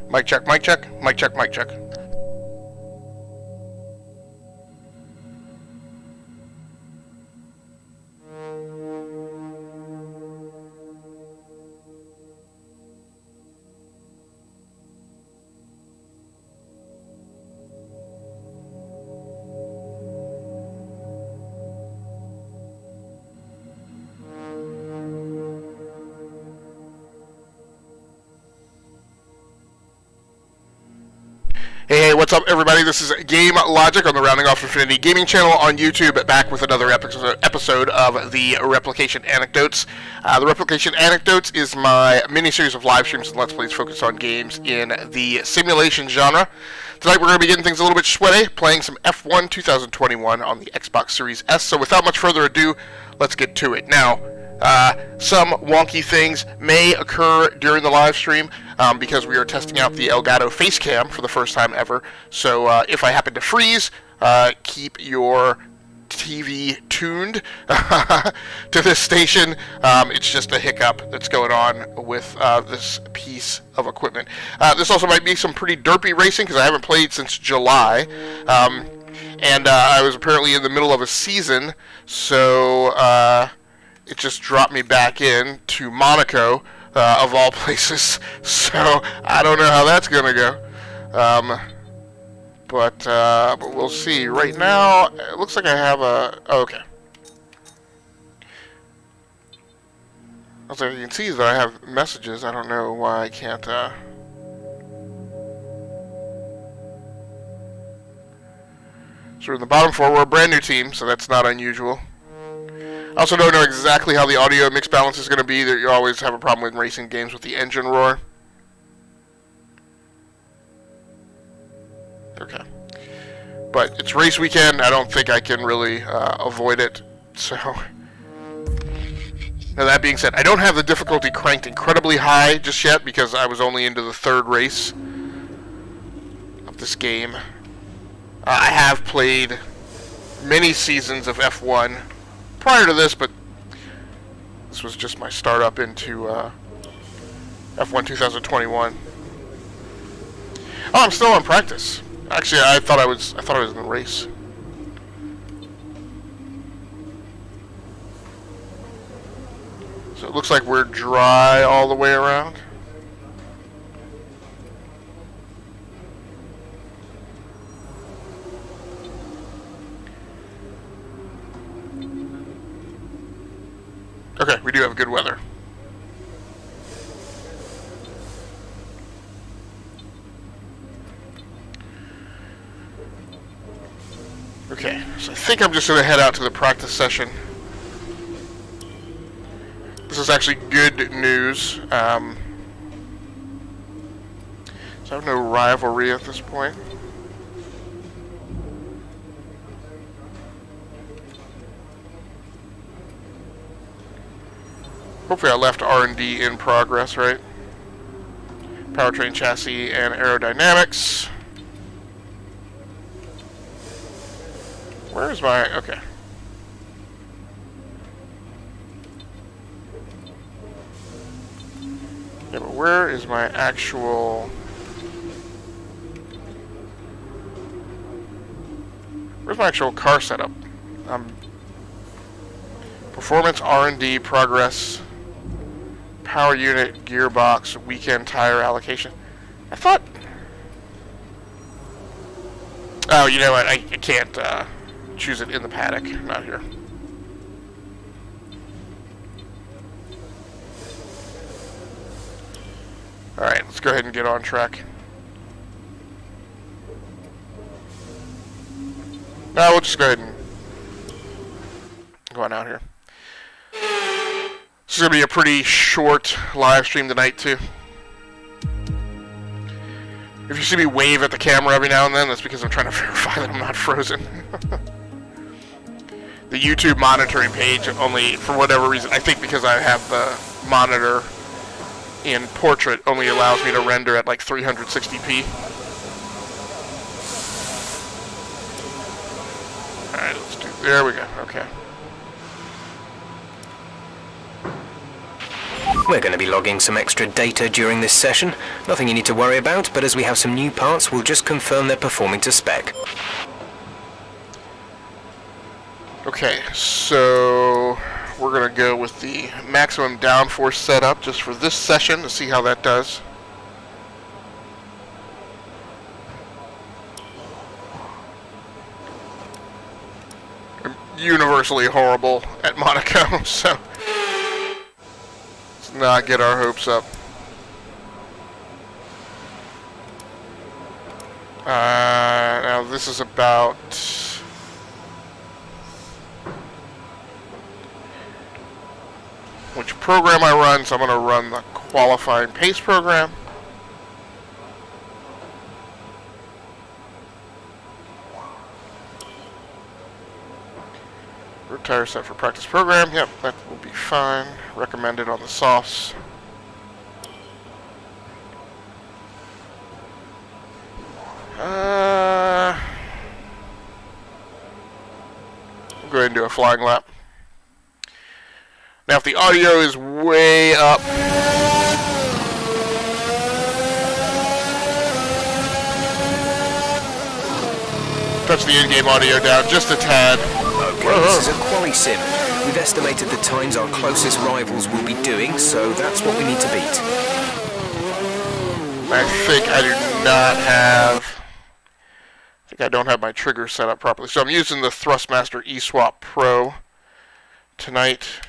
Mic check, mic check, mic check, mic check. Hey, what's up, everybody? This is Game Logic on the Rounding Off Infinity Gaming channel on YouTube, back with another episode of the Replication Anecdotes. The Replication Anecdotes is my mini-series of live streams and Let's Plays focused on games in the simulation genre. Tonight we're going to be getting things a little bit sweaty, playing some F1 2021 on the Xbox Series S. So without much further ado, let's get to it. Now, some wonky things may occur during the live stream because we are testing out the Elgato Facecam for the first time ever. So if I happen to freeze, keep your TV tuned to this station. It's just a hiccup that's going on with this piece of equipment. This also might be some pretty derpy racing because I haven't played since July. And I was apparently in the middle of a season, so it just dropped me back in to Monaco, of all places. So I don't know how that's gonna go. But we'll see. Right now, it looks like I have a... Oh, okay. Also, you can see that I have messages. I don't know why I can't... So we're in the bottom four. We're a brand new team, so that's not unusual. I also don't know exactly how the audio mix balance is going to be. That you always have a problem with racing games with the engine roar. Okay. But it's race weekend. I don't think I can really avoid it. So, now that being said, I don't have the difficulty cranked incredibly high just yet because I was only into the third race of this game. I have played many seasons of F1 prior to this, but this was just my startup into F1 2021. Oh, I'm still on practice. Actually, I thought I was in the race. So it looks like we're dry all the way around. Okay, we do have good weather. Okay, so I think I'm just going to head out to the practice session. This is actually good news. So I have no rivalry at this point. Hopefully I left R&D in progress, right? Powertrain, chassis, and aerodynamics. Where is my... Okay. Yeah, but where is my actual... Where's my actual car setup? Performance, R&D, progress... Power unit, gearbox, weekend tire allocation. I thought... Oh, you know what? I can't choose it in the paddock. Not here. Alright, let's go ahead and get on track. No, we'll just go ahead and go on out here. This is going to be a pretty short live stream tonight, too. If you see me wave at the camera every now and then, that's because I'm trying to verify that I'm not frozen. The YouTube monitoring page only, for whatever reason, I think because I have the monitor in portrait, only allows me to render at like 360p. Alright, let's do, there we go, okay. We're going to be logging some extra data during this session. Nothing you need to worry about, but as we have some new parts, we'll just confirm they're performing to spec. Okay, so we're going to go with the maximum downforce setup just for this session to see how that does. I'm universally horrible at Monaco, so let's not get our hopes up. Now this is about which program I run, so I'm going to run the qualifying pace program. Rear tire set for practice program. Yep, that will be fine. Recommended on the softs. We'll go ahead and do a flying lap. Now, if the audio is way up, touch the in-game audio down just a tad. Okay, this is a quali sim. We've estimated the times our closest rivals will be doing, so that's what we need to beat. I think I do not have... I think I don't have my trigger set up properly. So I'm using the Thrustmaster eSwap Pro tonight.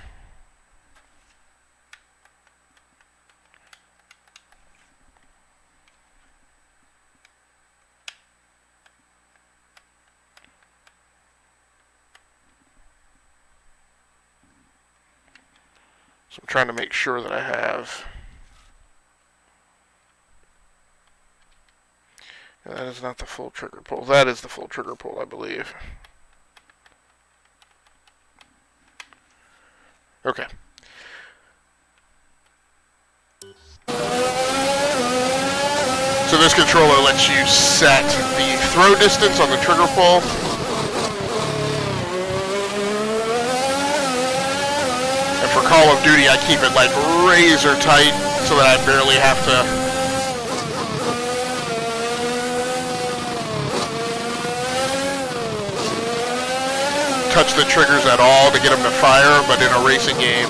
So I'm trying to make sure that I have... That is not the full trigger pull. That is the full trigger pull, I believe. Okay. So this controller lets you set the throw distance on the trigger pull. And for Call of Duty, I keep it like razor tight so that I barely have to touch the triggers at all to get them to fire, but in a racing game.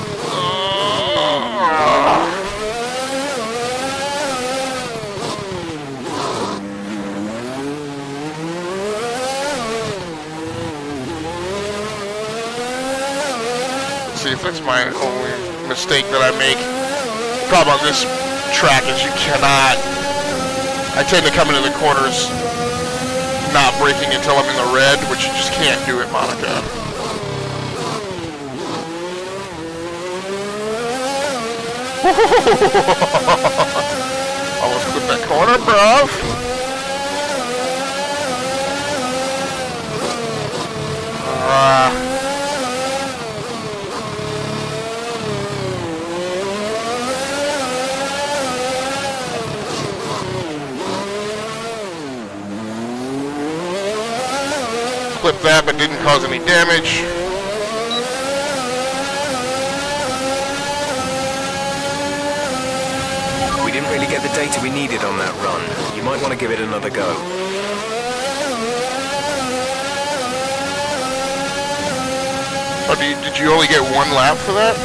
Let's see if that's my only mistake that I make. The problem on this track is you cannot... I tend to come into the corners not braking until I'm in the red, which you just can't do at Monaco. Almost clipped that corner, bruv. Clipped that, but didn't cause any damage. We didn't really get the data we needed on that run. You might want to give it another go. Oh, did you only get one lap for that?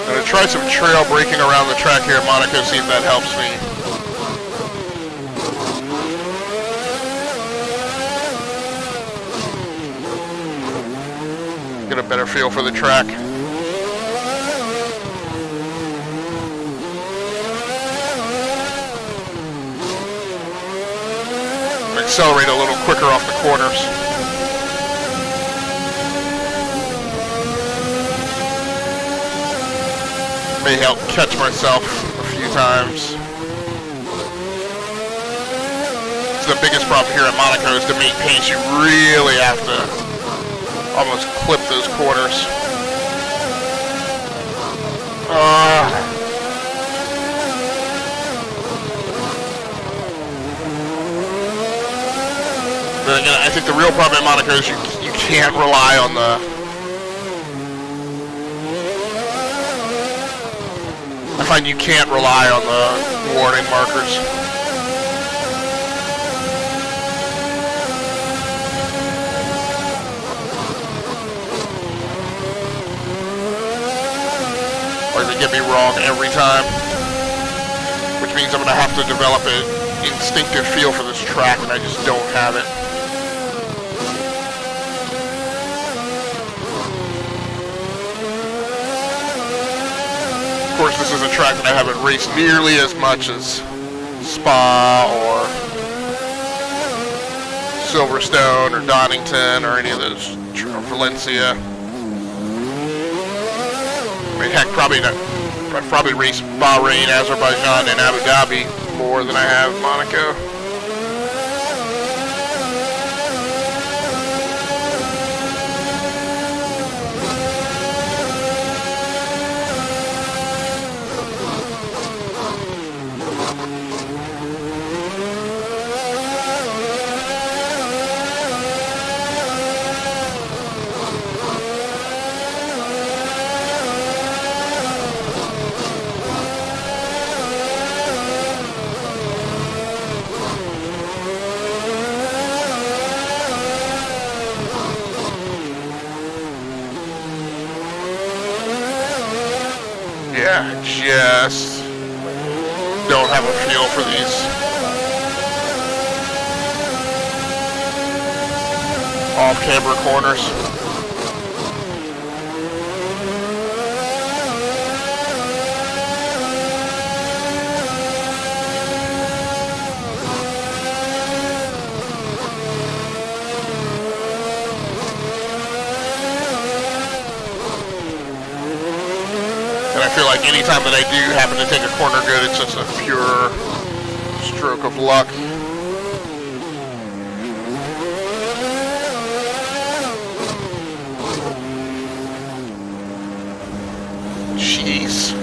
I'm going to try some trail braking around the track here at Monaco, see if that helps me. Get a better feel for the track. Accelerate a little quicker off the corners. May help catch myself a few times. It's the biggest problem here at Monaco is to make pace. You really have to almost clip those corners. then again, I think the real problem in Monaco is you can't rely on the... I find you can't rely on the warning markers. Or they get me wrong every time. Which means I'm going to have to develop an instinctive feel for this track, and I just don't have it. Of course, this is a track that I haven't raced nearly as much as Spa or Silverstone or Donington or any of those, or Valencia. I mean, heck, I've probably raced Bahrain, Azerbaijan, and Abu Dhabi more than I have Monaco. Yeah, I just don't have a feel for these off-camber corners. I feel like anytime that I do happen to take a corner good, it's just a pure stroke of luck. Jeez.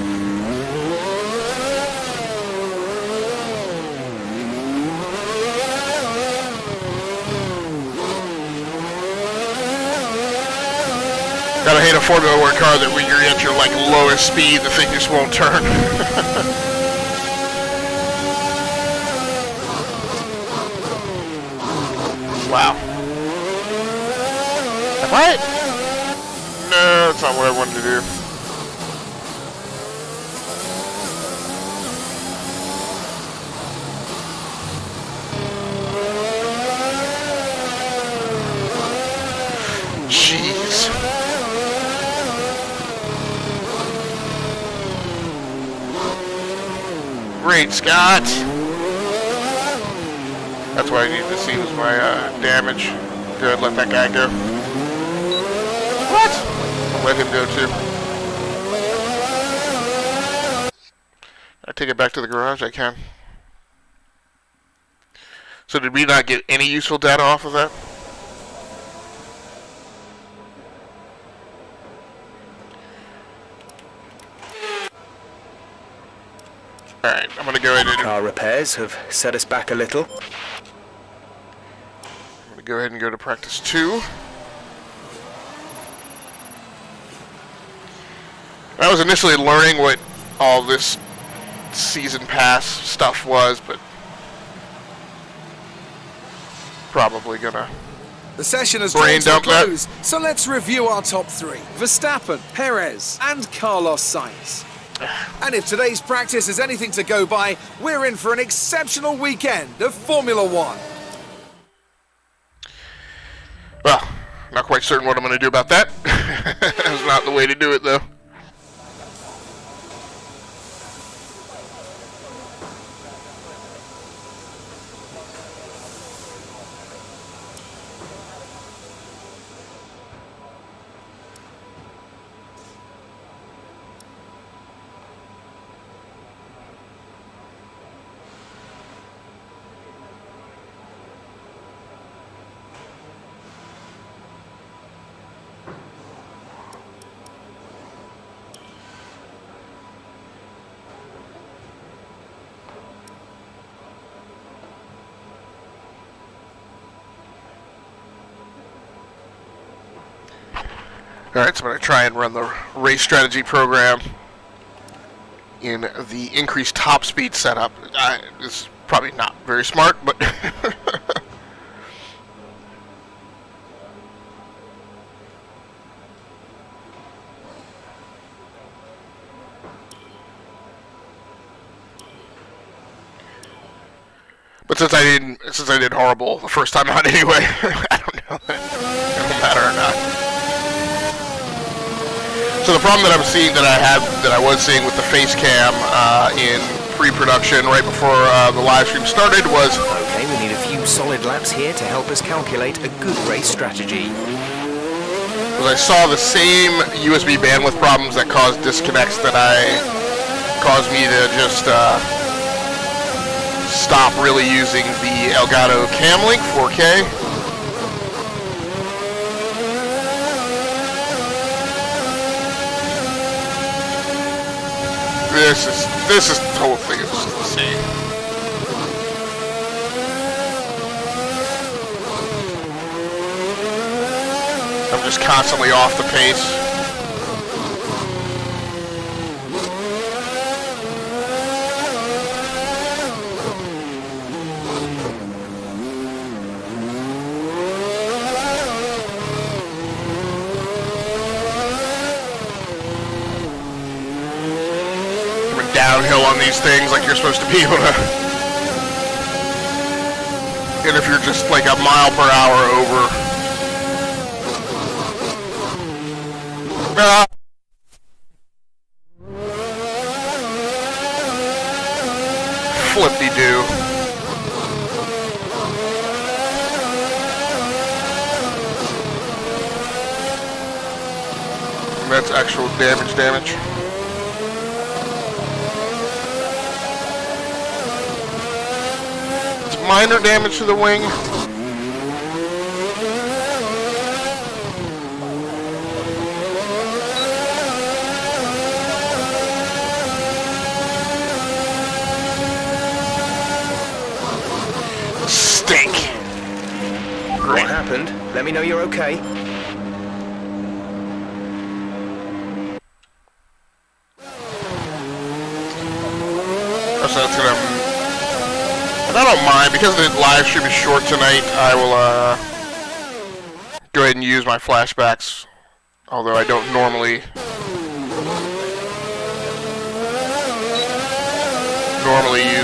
Gotta hate a Formula 1 car that when you're at your like lowest speed, the thing just won't turn. Wow. Am I? No, that's not what I wanted to do. Jeez. Great, Scott. That's what I need to see was my damage. Good, let that guy go. What? I'll let him go too. I take it back to the garage? I can. So did we not get any useful data off of that? Alright, I'm going to go ahead and... Car repairs have set us back a little. I'm going to go ahead and go to practice 2. I was initially learning what all this season pass stuff was, but probably going to... The session has brain drawn to a dump close, so let's review our top 3. Verstappen, Perez and Carlos Sainz. And if today's practice is anything to go by, we're in for an exceptional weekend of Formula 1. Well, not quite certain what I'm going to do about that. That's not the way to do it, though. Alright, so I'm going to try and run the race strategy program in the increased top speed setup. It's probably not very smart, but but since I did horrible the first time out anyway, I don't know if it'll matter or not. So the problem that I'm seeing, that I was seeing with the face cam in pre-production right before the live stream started was... Okay, we need a few solid laps here to help us calculate a good race strategy. I saw the same USB bandwidth problems that caused disconnects that caused me to just stop really using the Elgato Camlink 4K. This is the whole thing is just insane. I'm just constantly off the pace. Downhill on these things like you're supposed to be able to, and if you're just like a mile per hour over, flip-de-doo. That's actual damage. Minor damage to the wing. Stink. What happened? Let me know you're okay. So that's gonna... And I don't mind, because the live stream is short tonight, I will go ahead and use my flashbacks, although I don't normally use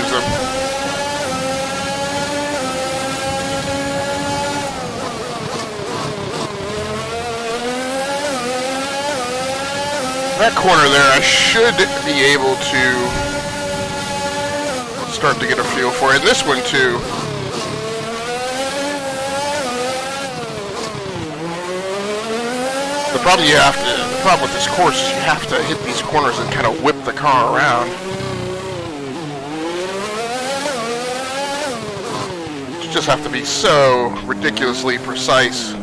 them. That corner there, I should be able to start to get a feel for it. And this one too. The problem with this course is you have to hit these corners and kind of whip the car around. You just have to be so ridiculously precise.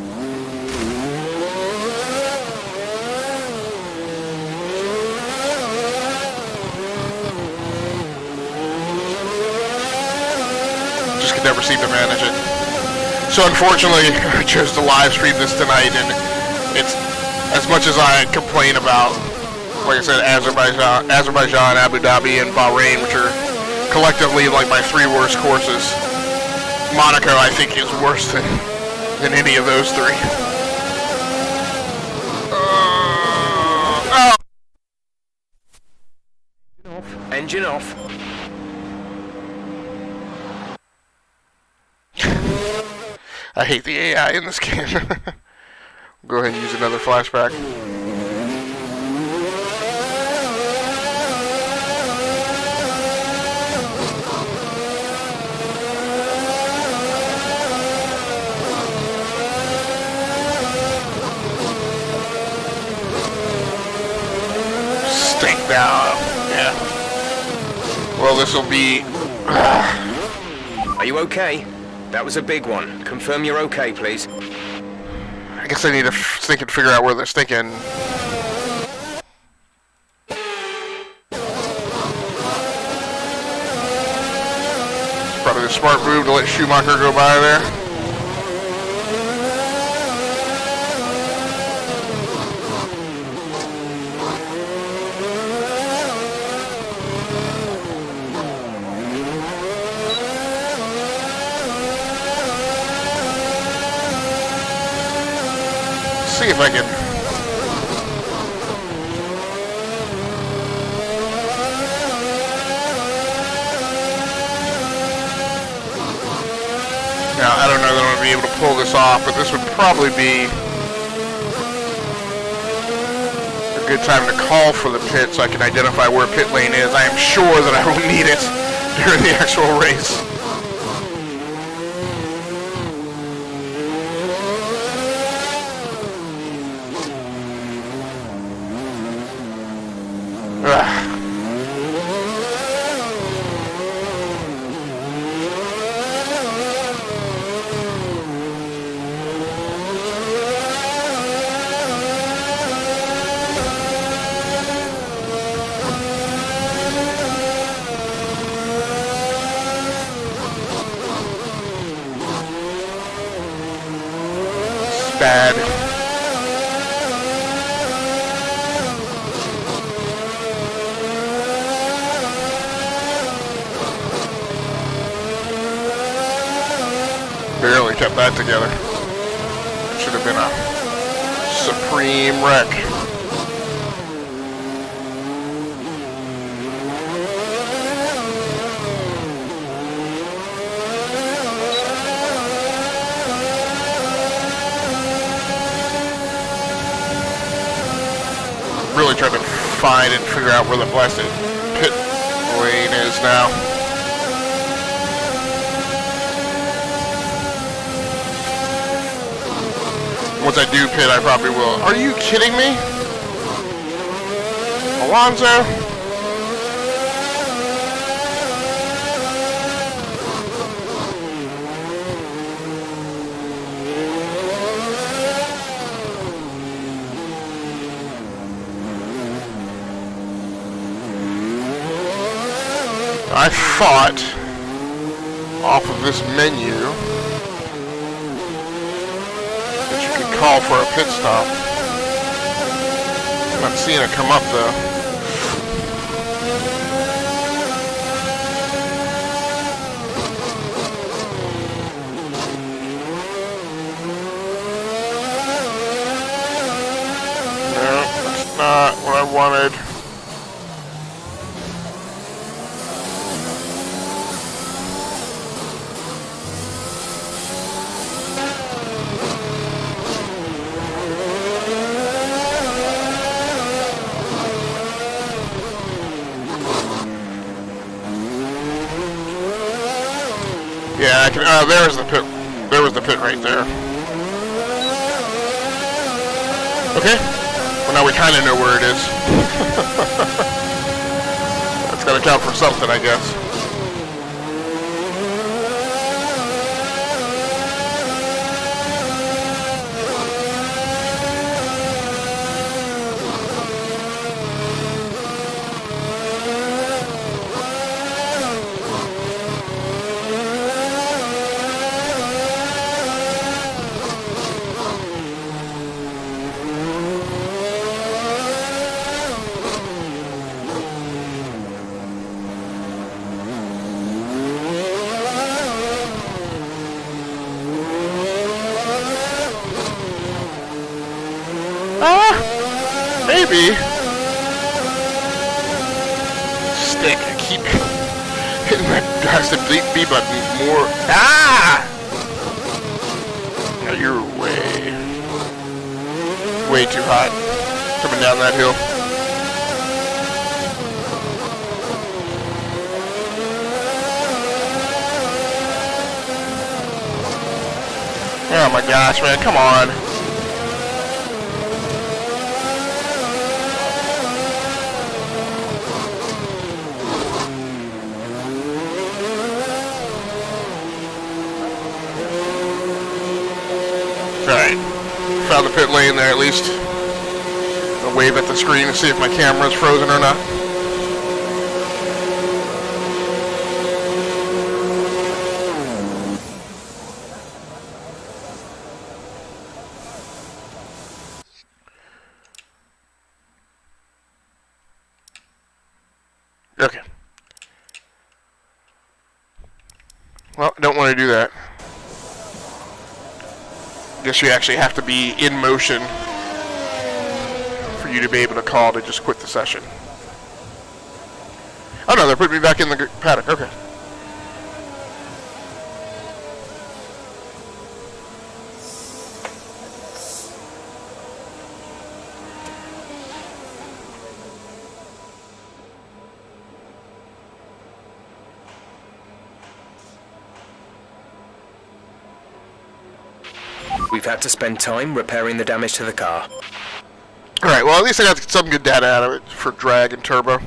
Never seem to manage it. So unfortunately, I chose to live stream this tonight, and it's, as much as I complain about, like I said, Azerbaijan, Abu Dhabi, and Bahrain, which are collectively like my three worst courses, Monaco I think is worse than any of those three. Engine off. I hate the AI in this game. Go ahead and use another flashback. Stink now. Yeah. Well, this will be... Are you okay? That was a big one. Confirm you're okay, please. I guess I need to think and figure out where they're stinking. It's probably the smart move to let Schumacher go by there. see if I can... Now, I don't know that I'm going to be able to pull this off, but this would probably be a good time to call for the pit so I can identify where pit lane is. I am sure that I will need it during the actual race. Ugh. Bad. Barely kept that together. Should have been a supreme wreck. Really trying to find and figure out where the blasted pit lane is now. Once I do pit, I probably will. Are you kidding me? Alonso? I thought off of this menu that you could call for a pit stop. I'm not seeing it come up though. No, that's not what I wanted. Yeah, I can. There's the pit. There was the pit right there. Okay. Well, now we kind of know where it is. That's gotta count for something, I guess. Maybe. Stick. I keep hitting that bastard B button more. Ah! Now you're way too hot coming down that hill. Oh my gosh, man, come on. Alright, found the pit lane there at least. I'll wave at the screen and see if my camera's frozen or not. Okay. Well, don't want to do that. Guess you actually have to be in motion you to be able to call to just quit the session. Oh no, they're putting me back in the paddock. Okay. We've had to spend time repairing the damage to the car. Alright, well at least I got some good data out of it for drag and turbo.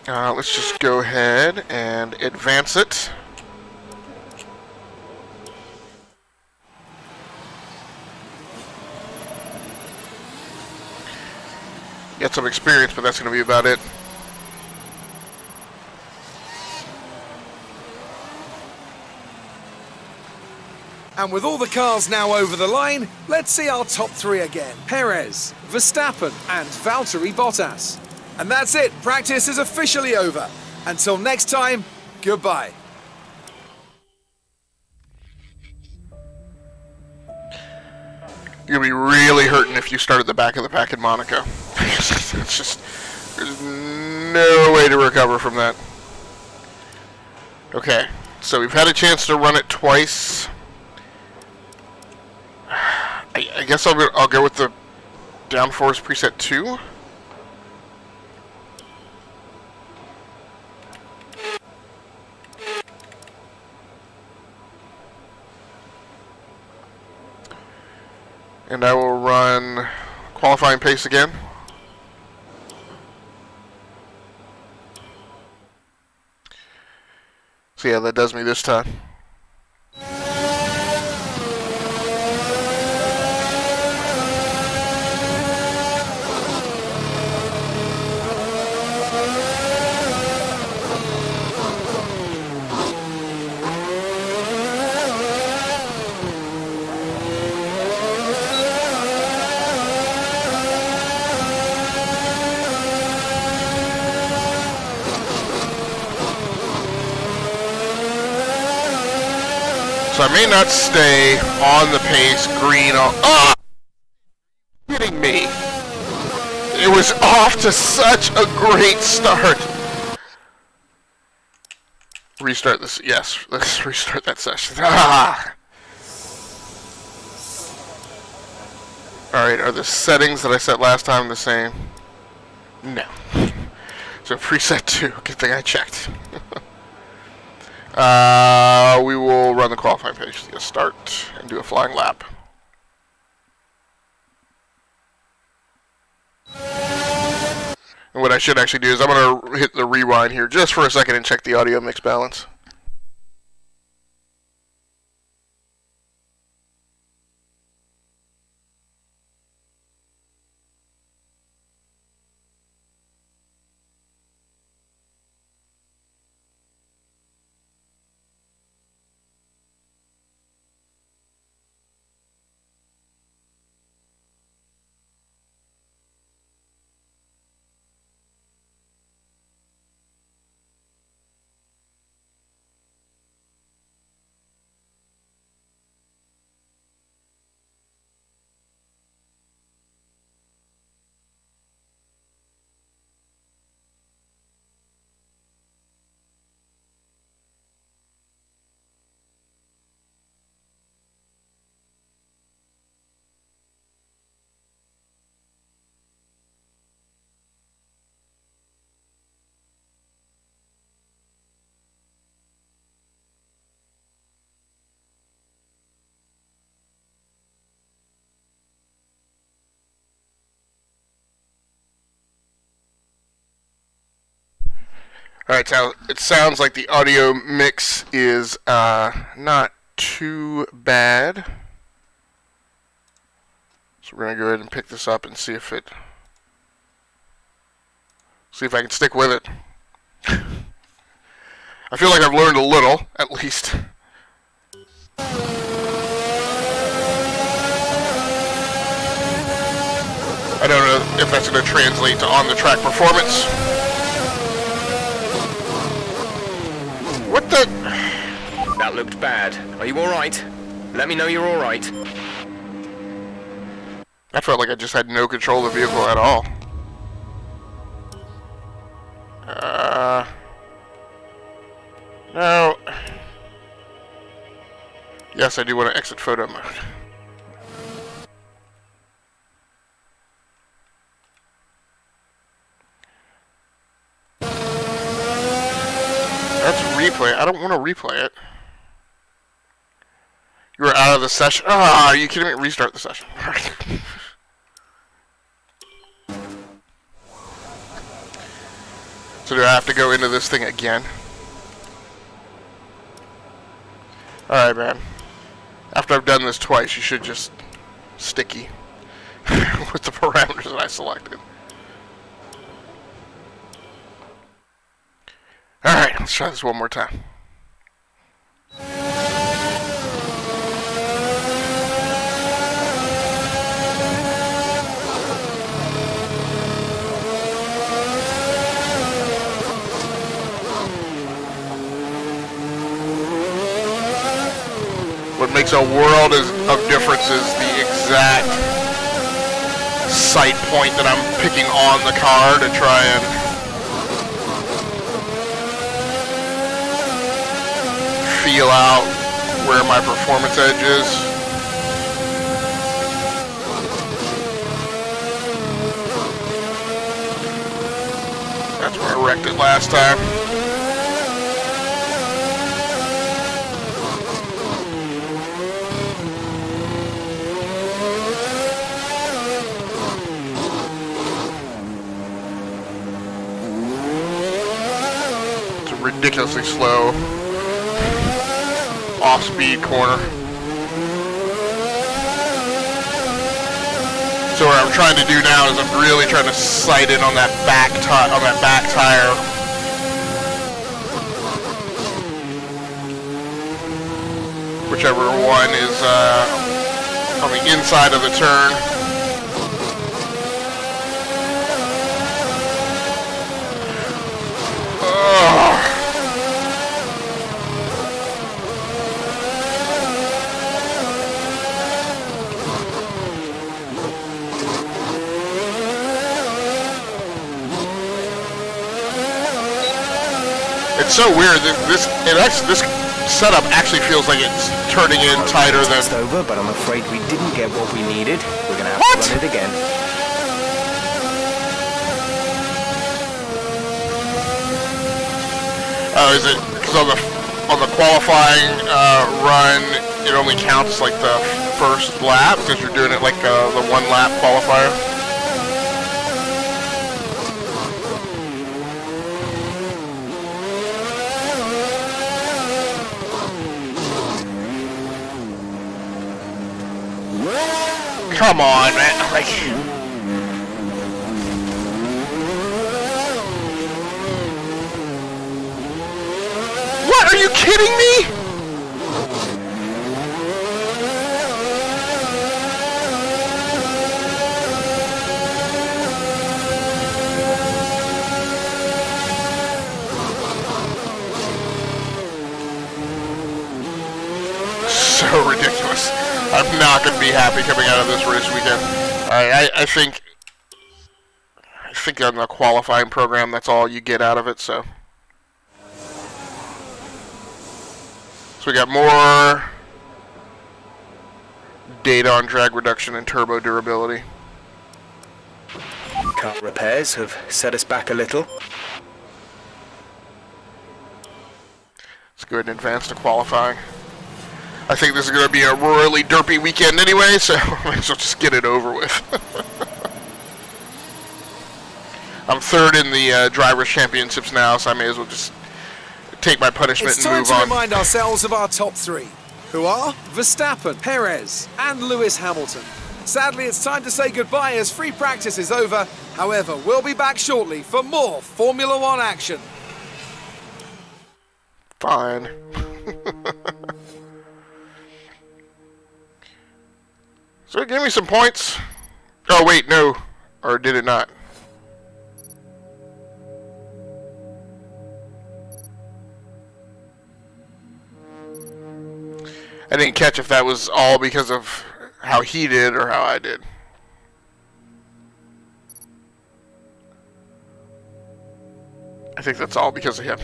Let's just go ahead and advance it. Get some experience, but that's going to be about it. And with all the cars now over the line, let's see our top three again. Perez, Verstappen, and Valtteri Bottas. And that's it. Practice is officially over. Until next time, goodbye. You're going to be really hurting if you start at the back of the pack in Monaco. It's just, there's no way to recover from that. Okay, so we've had a chance to run it twice. I guess I'll go with the downforce preset 2. And I will run qualifying pace again. So yeah, that does me this time. So I may not stay on the pace, green on... Ah! Are you kidding me? It was off to such a great start. Restart this. Yes, let's restart that session. Ah! Alright, are the settings that I set last time the same? No. So preset 2. Good thing I checked. We will run the qualifying page. Let's start and do a flying lap. And what I should actually do is I'm going to hit the rewind here just for a second and check the audio mix balance. Alright, so it sounds like the audio mix is not too bad. So we're going to go ahead and pick this up and see if I can stick with it. I feel like I've learned a little, at least. I don't know if that's going to translate to on-the-track performance. What the? That looked bad. Are you alright? Let me know you're alright. I felt like I just had no control of the vehicle at all. No. Yes, I do want to exit photo mode. That's replay. I don't want to replay it. You were out of the session. Ah, are you kidding me? Restart the session. So do I have to go into this thing again? Alright, man. After I've done this twice, you should just sticky with the parameters that I selected. Alright, let's try this one more time. What makes a world of difference is the exact sight point that I'm picking on the car to try and feel out where my performance edge is. That's where I wrecked it last time. Ridiculously slow off-speed corner. So what I'm trying to do now is I'm really trying to sight in on that back tire. Whichever one is on the inside of the turn. It's so weird that this setup actually feels like it's turning in tighter than. It's over, but I'm afraid we didn't get what we needed. We're gonna have to run it again. Oh, is it because on the qualifying run it only counts like the first lap because you're doing it like the 1 lap qualifier? Come on, man. Like, what? Are you kidding me? So ridiculous. I'm not going to be happy coming out of this race weekend. I think on the qualifying program, that's all you get out of it. So we got more data on drag reduction and turbo durability. Car repairs have set us back a little. Let's go ahead and advance to qualifying. I think this is going to be a royally derpy weekend anyway, so I might as well just get it over with. I'm third in the Drivers' Championships now, so I may as well just take my punishment and move on. It's time to remind ourselves of our top 3, who are Verstappen, Perez, and Lewis Hamilton. Sadly, it's time to say goodbye as free practice is over. However, we'll be back shortly for more Formula One action. Fine. So give me some points. Oh wait, no. Or did it not? I didn't catch if that was all because of how he did or how I did. I think that's all because of him.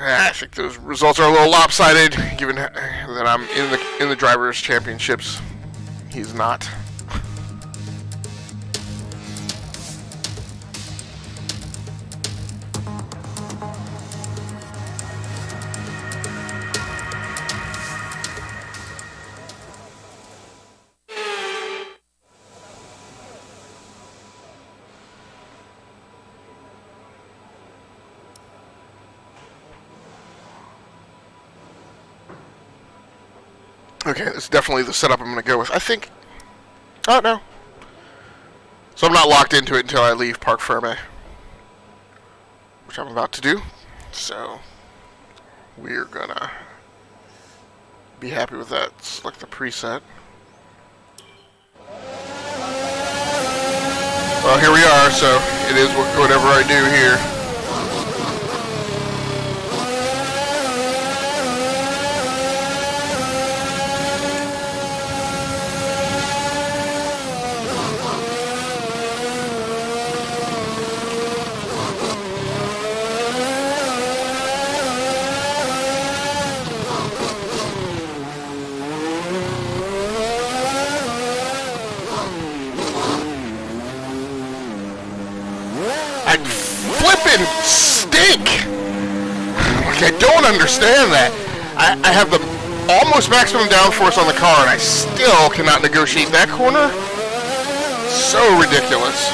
I think those results are a little lopsided, given that I'm in the drivers' championships. He's not. Okay, that's definitely the setup I'm going to go with. I think... Oh, no. So I'm not locked into it until I leave Parc Ferme, which I'm about to do. So we're going to be happy with that. Select the preset. Well, here we are, so it is whatever I do here. I flippin' stink! Like, I don't understand that. I have the almost maximum downforce on the car, and I still cannot negotiate that corner? So ridiculous.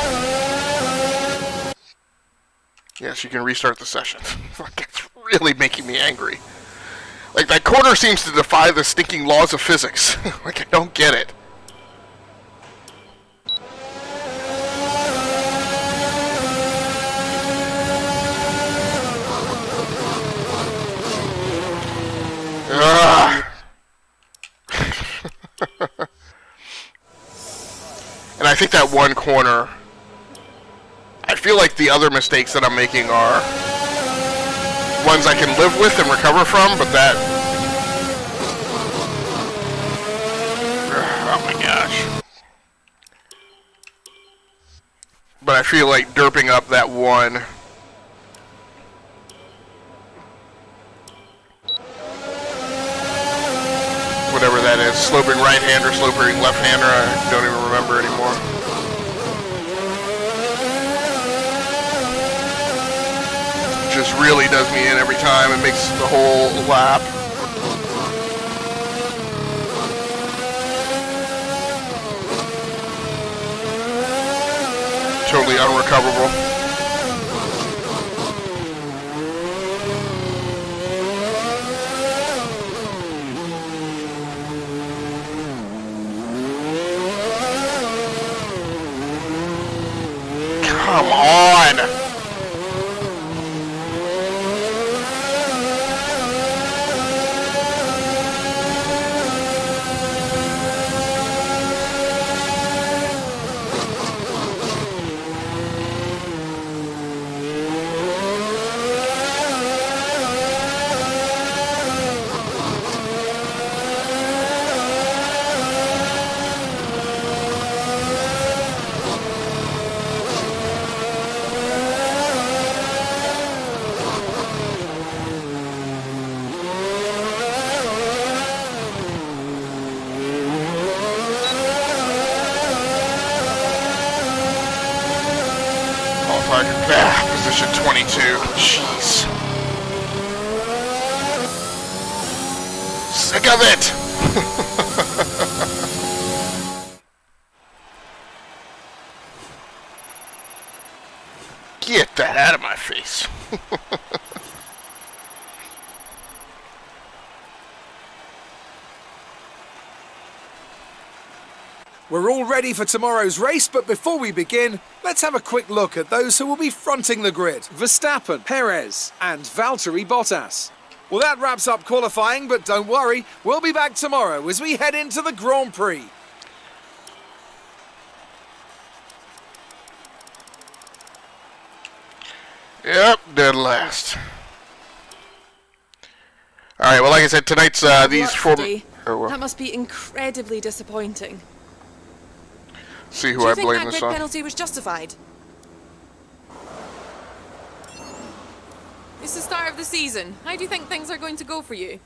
Yes, you can restart the session. Like, it's really making me angry. Like, that corner seems to defy the stinking laws of physics. Like, I don't get it. And I think that one corner, I feel like the other mistakes that I'm making are ones I can live with and recover from, but that... Oh my gosh. But I feel like derping up that one... whatever that is, sloping right-hander, sloping left-hander, I don't even remember anymore. Just really does me in every time and makes the whole lap. Totally unrecoverable. Come on! Position 22. Jeez. Sick of it! Get that out of my face. We're all ready for tomorrow's race, but before we begin, let's have a quick look at those who will be fronting the grid. Verstappen, Perez, and Valtteri Bottas. Well, that wraps up qualifying, but don't worry, we'll be back tomorrow as we head into the Grand Prix. Yep, dead last. All right. Well, like I said, tonight's these four. That must be incredibly disappointing. See who Do you I think blame that this grid on. penalty was justified? It's the start of the season. How do you think things are going to go for you?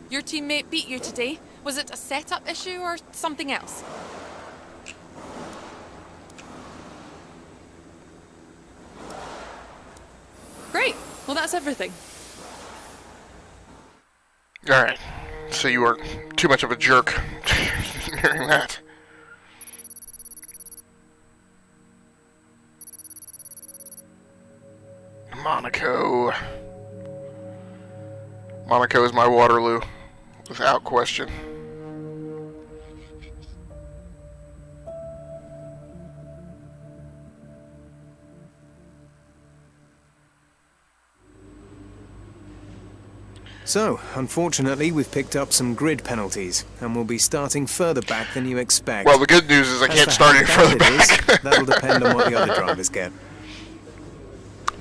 Your teammate beat you today. Was it a setup issue or something else? Great. Well, that's everything. All right. So you weren't too much of a jerk hearing that. Monaco. Monaco is my Waterloo, without question. So, unfortunately, we've picked up some grid penalties, and we'll be starting further back than you expect. Well, the good news is I can't As for start how any further bad it back. is, that'll depend on what the other drivers get.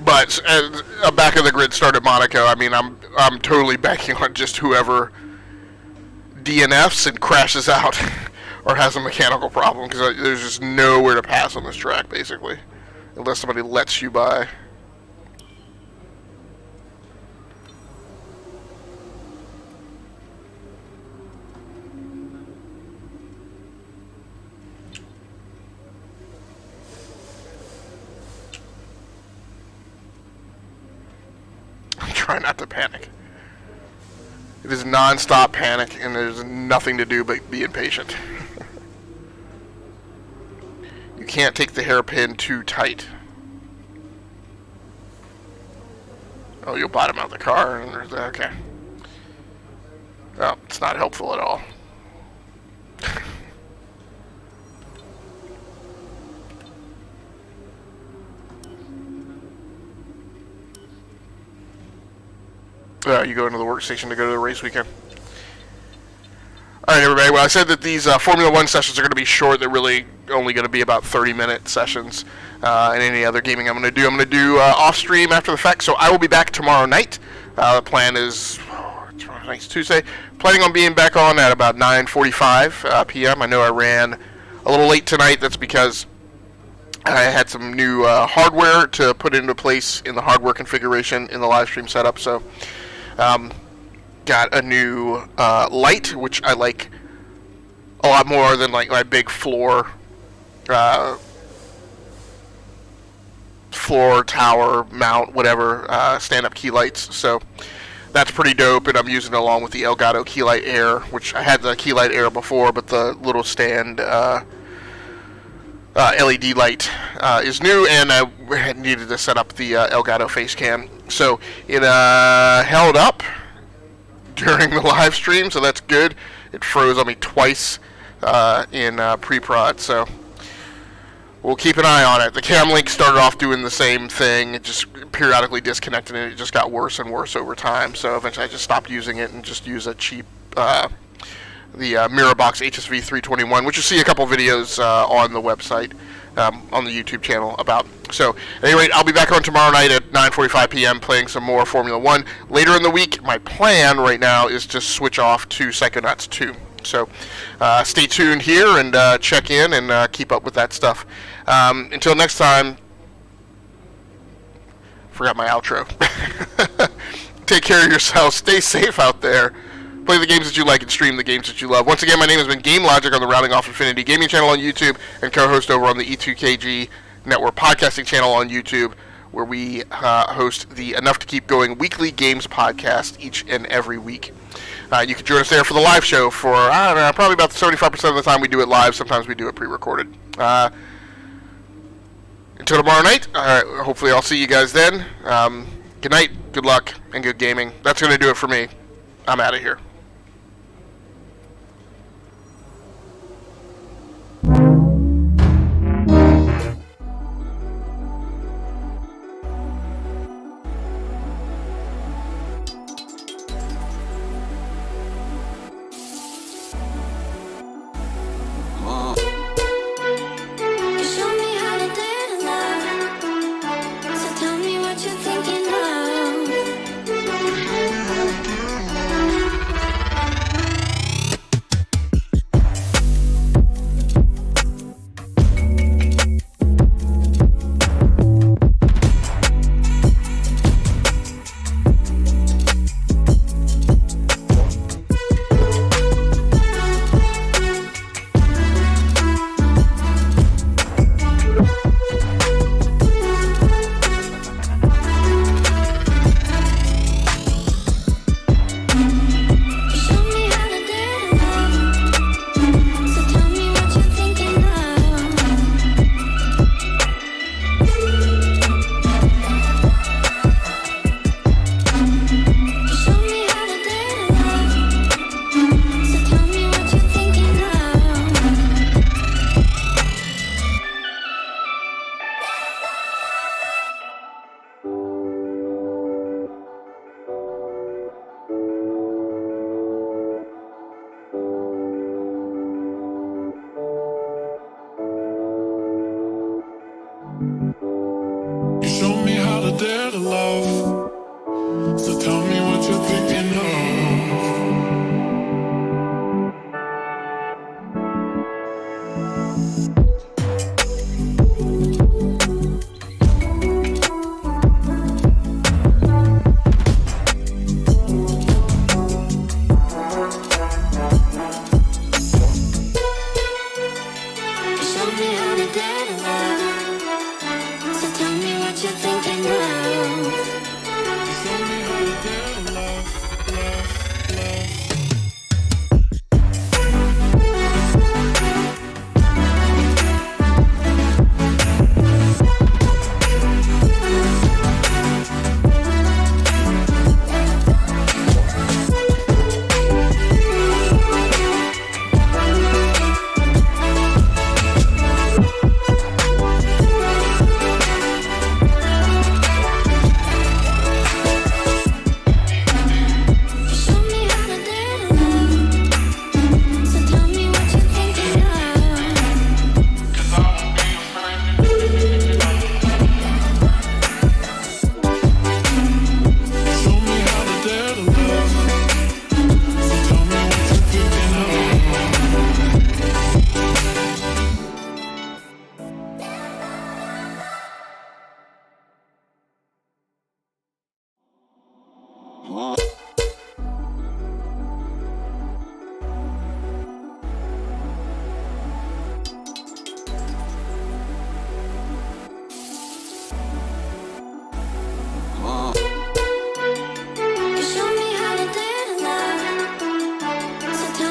But a back of the grid start at Monaco. I mean, I'm totally banking on just whoever DNFs and crashes out or has a mechanical problem, because there's just nowhere to pass on this track, basically, unless somebody lets you by. Try not to panic. It is non-stop panic, and there's nothing to do but be impatient. You can't take the hairpin too tight. Oh, you'll bottom out the car. Okay. Well, it's not helpful at all. You go into the workstation to go to the race weekend. All right, everybody. Well, I said that these Formula One sessions are going to be short. They're really only going to be about 30-minute sessions. And any other gaming I'm going to do off-stream after the fact. So I will be back tomorrow night. The plan is tomorrow night's Tuesday. Planning on being back on at about 9:45 p.m. I know I ran a little late tonight. That's because I had some new hardware to put into place in the hardware configuration in the live stream setup. So. Got a new light, which I like a lot more than like my big floor tower mount, whatever, stand-up key lights. So that's pretty dope, and I'm using it along with the Elgato Key Light Air, which I had the Key Light Air before, but the little stand LED light is new, and I needed to set up the Elgato face cam. So it held up during the live stream, so that's good. It froze on me twice in pre-prod, so we'll keep an eye on it. The cam link started off doing the same thing. It just periodically disconnected, and it just got worse and worse over time. So eventually I just stopped using it and just use a cheap the Mirabox HSV 321, which you'll see a couple videos on the website, on the YouTube channel about. So, at any rate, I'll be back on tomorrow night at 9:45 p.m. playing some more Formula 1. Later in the week, my plan right now is to switch off to Psychonauts 2. So, stay tuned here and check in and keep up with that stuff. Until next time, forgot my outro. Take care of yourselves. Stay safe out there. Play the games that you like and stream the games that you love. Once again, my name has been Game Logic on the Rounding Off Infinity Gaming channel on YouTube and co-host over on the E2KG Network podcasting channel on YouTube, where we host the Enough to Keep Going weekly games podcast each and every week. You can join us there for the live show for, I don't know, probably about 75% of the time we do it live. Sometimes we do it pre-recorded. Until tomorrow night, hopefully I'll see you guys then. Good night, good luck, and good gaming. That's going to do it for me. I'm out of here. You show me how to dance. Huh?